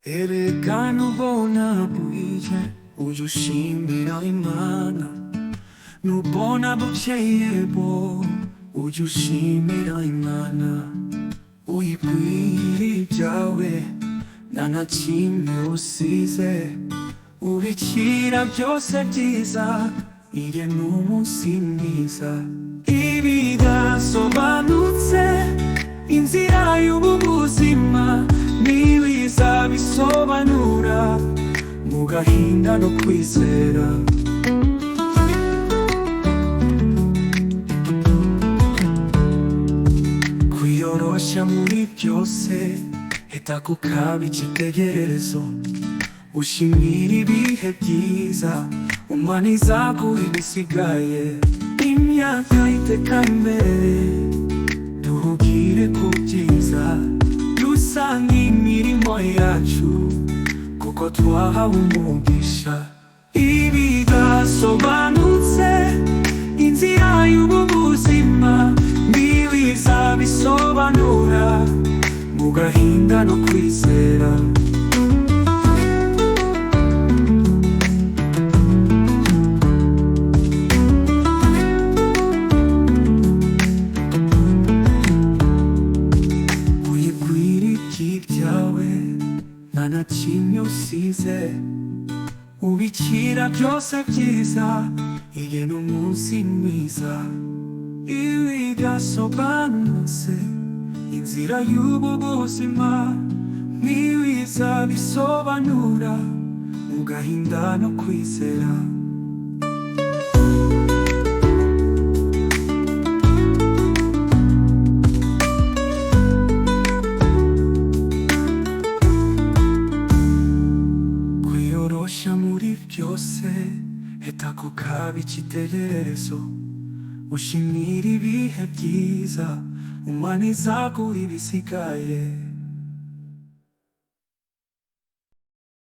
Erega nubona bwije ujye ushimira Imana, nubona bukeye bwo ujye ushimira Imana, uyibwire ibyawe nta na kimwe usize, ubikira byose byiza ire n'umunsi mwiza. Ibidasobanutse inzira y'ubu buzima nibiza bisobanura mu gahinda no kwizera. Kwiyoroshya muri byose hita kukaba icyitegererezo, ushimira ibihe byiza Imana izaguha ibisigaye. Imyaka iteka imbere duhugire ku byiza, dusanga imirimo yacu kuko twahawe umugisha. Ibidasobanutse inzira y'ubu buzima nibiza bisobanura mu gahinda no kwizera. Nta na kimwe usize, ubikira byose byiza iye n'umunsi mwiza. Ibidasobanutse inzira y'ubu buzima nibiza bisobanura mu gahinda no kwizera. Muri byose hita kukaba icyitegererezo, ushimira ibihe byiza Imana izaguha ibisigaye.